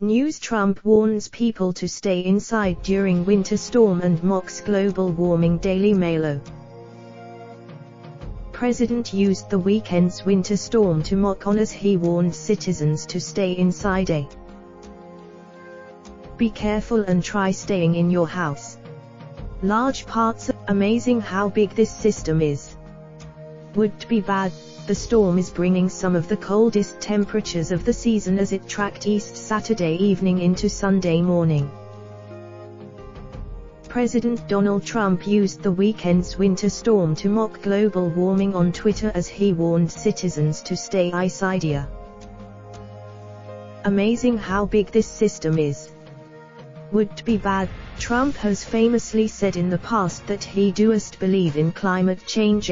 News: Trump warns people to stay inside during winter storm and mocks global warming. Daily Mail. President used the weekend's winter storm to mock on as he warned citizens to stay inside. Be careful and try staying in your house. Large parts of amazing how big this system is. Would be bad. The storm is bringing some of the coldest temperatures of the season as it tracked east Saturday evening into Sunday morning. President Donald Trump used the weekend's winter storm to mock global warming on Twitter as he warned citizens to stay inside. Amazing how big this system is. Would be bad. Trump has famously said in the past that he doesn't believe in climate change.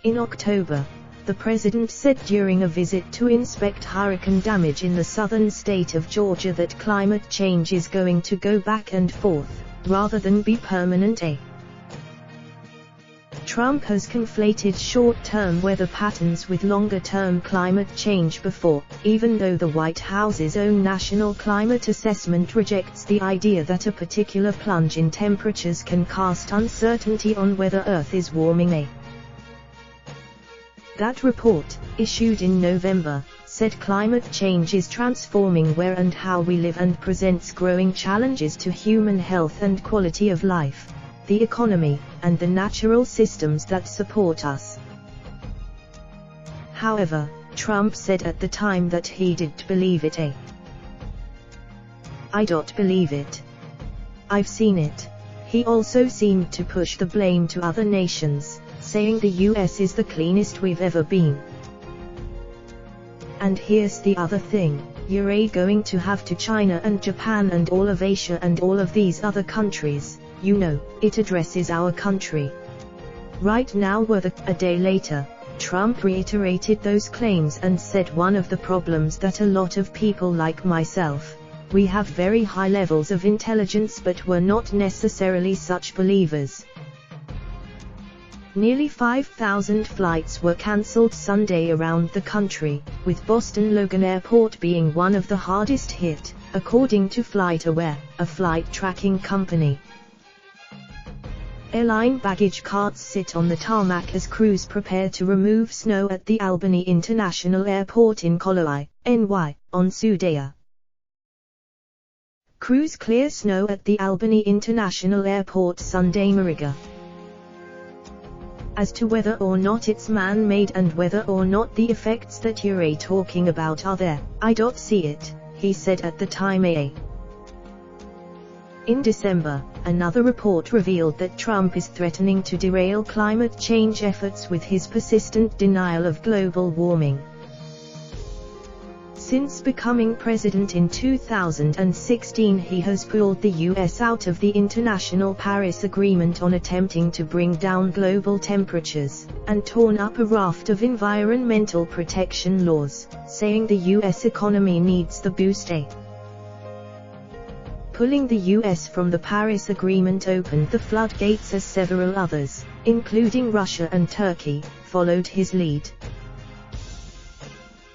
In October, the president said during a visit to inspect hurricane damage in the southern state of Georgia that climate change is going to go back and forth, rather than be permanent. Trump has conflated short-term weather patterns with longer-term climate change before, even though the White House's own National Climate Assessment rejects the idea that a particular plunge in temperatures can cast uncertainty on whether Earth is warming. That report, issued in November, said climate change is transforming where and how we live and presents growing challenges to human health and quality of life, the economy, and the natural systems that support us. However, Trump said at the time that he didn't believe it. I don't believe it. I've seen it. He also seemed to push the blame to other nations, saying the US is the cleanest we've ever been. And here's the other thing, you're going to have to China and Japan and all of Asia and all of these other countries, it addresses our country. Right now. A day later, Trump reiterated those claims and said one of the problems that a lot of people like myself, we have very high levels of intelligence but we're not necessarily such believers. Nearly 5,000 flights were cancelled Sunday around the country, with Boston Logan Airport being one of the hardest hit, according to FlightAware, a flight tracking company. Airline baggage carts sit on the tarmac as crews prepare to remove snow at the Albany International Airport in Colorado, NY, on Sunday. Crews clear snow at the Albany International Airport Sunday morning. As to whether or not it's man-made and whether or not the effects that you're talking about are there, I don't see it, he said at the time. In December, another report revealed that Trump is threatening to derail climate change efforts with his persistent denial of global warming. Since becoming president in 2016, he has pulled the US out of the International Paris Agreement on attempting to bring down global temperatures, and torn up a raft of environmental protection laws, saying the US economy needs the boost. Pulling the US from the Paris Agreement opened the floodgates as several others, including Russia and Turkey, followed his lead.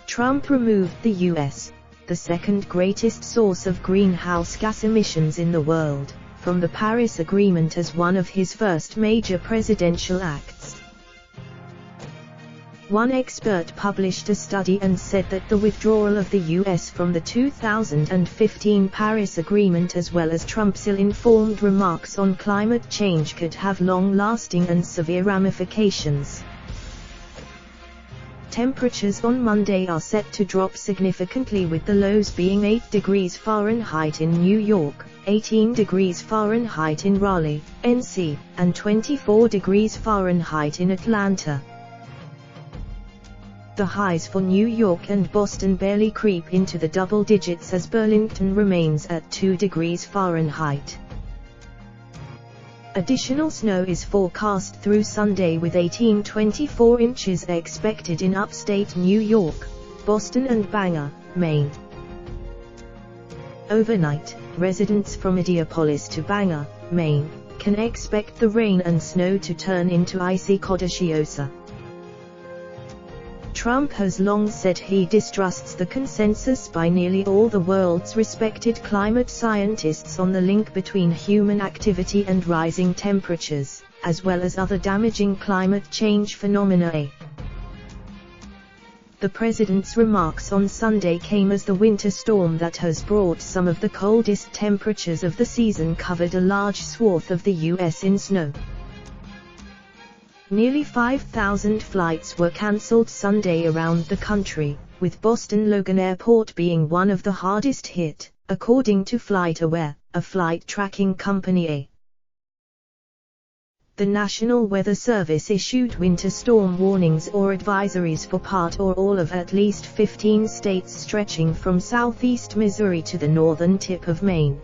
Trump removed the US, the second greatest source of greenhouse gas emissions in the world, from the Paris Agreement as one of his first major presidential acts. One expert published a study and said that the withdrawal of the US from the 2015 Paris Agreement as well as Trump's ill-informed remarks on climate change could have long-lasting and severe ramifications. Temperatures on Monday are set to drop significantly, with the lows being 8 degrees Fahrenheit in New York, 18 degrees Fahrenheit in Raleigh, NC, and 24 degrees Fahrenheit in Atlanta. The highs for New York and Boston barely creep into the double digits as Burlington remains at 2 degrees Fahrenheit. Additional snow is forecast through Sunday, with 24 inches expected in upstate New York, Boston and Bangor, Maine. Overnight, residents from Indianapolis to Bangor, Maine, can expect the rain and snow to turn into icy codiciosa. Trump has long said he distrusts the consensus by nearly all the world's respected climate scientists on the link between human activity and rising temperatures, as well as other damaging climate change phenomena. The president's remarks on Sunday came as the winter storm that has brought some of the coldest temperatures of the season covered a large swath of the U.S. in snow. Nearly 5,000 flights were cancelled Sunday around the country, with Boston Logan Airport being one of the hardest hit, according to FlightAware, a flight tracking company. The National Weather Service issued winter storm warnings or advisories for part or all of at least 15 states stretching from southeast Missouri to the northern tip of Maine.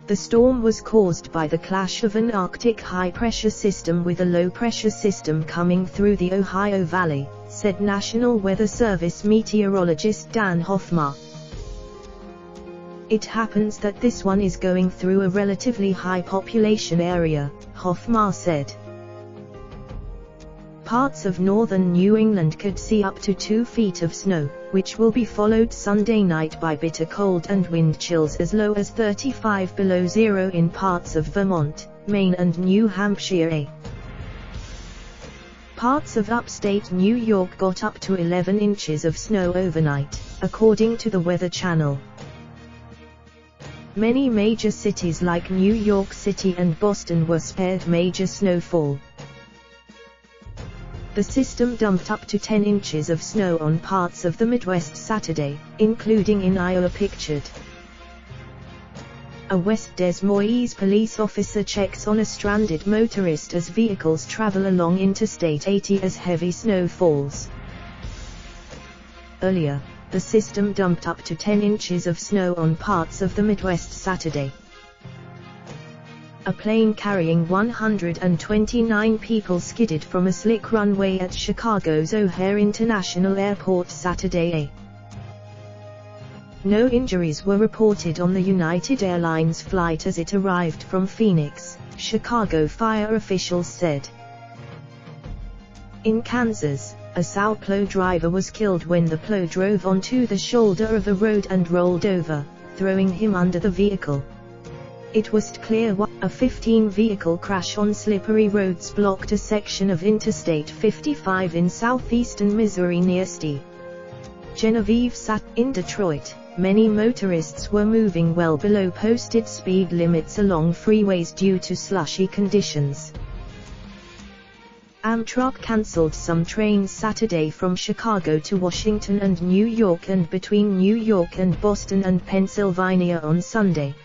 The storm was caused by the clash of an Arctic high-pressure system with a low-pressure system coming through the Ohio Valley, said National Weather Service meteorologist Dan Hoffmar. It happens that this one is going through a relatively high population area, Hoffmar said. Parts of northern New England could see up to 2 feet of snow, which will be followed Sunday night by bitter cold and wind chills as low as 35 below zero in parts of Vermont, Maine and New Hampshire. Parts of upstate New York got up to 11 inches of snow overnight, according to the Weather Channel. Many major cities like New York City and Boston were spared major snowfall. The system dumped up to 10 inches of snow on parts of the Midwest Saturday, including in Iowa pictured. A West Des Moines police officer checks on a stranded motorist as vehicles travel along Interstate 80 as heavy snow falls. Earlier, the system dumped up to 10 inches of snow on parts of the Midwest Saturday. A plane carrying 129 people skidded from a slick runway at Chicago's O'Hare International Airport Saturday. No injuries were reported on the United Airlines flight as it arrived from Phoenix, Chicago fire officials said. In Kansas, a snowplow driver was killed when the plow drove onto the shoulder of a road and rolled over, throwing him under the vehicle. It was clear a 15-vehicle crash on slippery roads blocked a section of Interstate 55 in southeastern Missouri near Ste. Genevieve. In Detroit, many motorists were moving well below posted speed limits along freeways due to slushy conditions. Amtrak cancelled some trains Saturday from Chicago to Washington and New York and between New York and Boston and Pennsylvania on Sunday.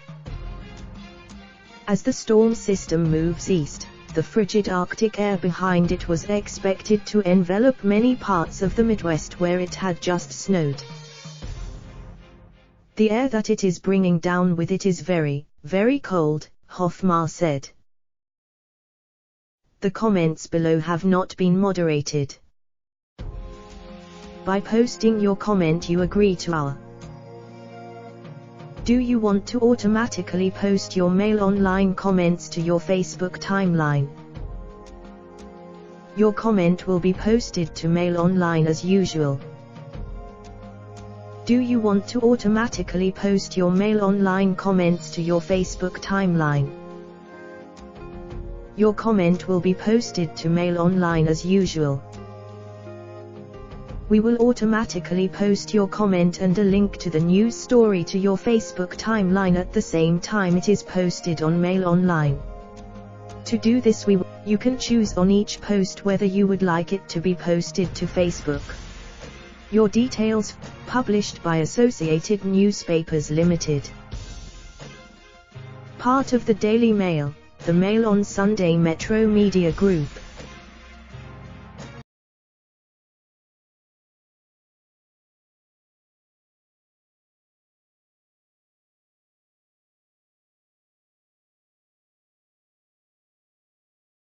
As the storm system moves east, the frigid Arctic air behind it was expected to envelop many parts of the Midwest where it had just snowed. The air that it is bringing down with it is very, very cold, Hoffmar said. The comments below have not been moderated. By posting your comment you agree to our. Do you want to automatically post your Mail Online comments to your Facebook timeline? Your comment will be posted to Mail Online as usual. Do you want to automatically post your Mail Online comments to your Facebook timeline? Your comment will be posted to Mail Online as usual. We will automatically post your comment and a link to the news story to your Facebook timeline at the same time it is posted on Mail Online. To do this you can choose on each post whether you would like it to be posted to Facebook. Your details, published by Associated Newspapers Limited. Part of the Daily Mail, the Mail on Sunday Metro Media Group.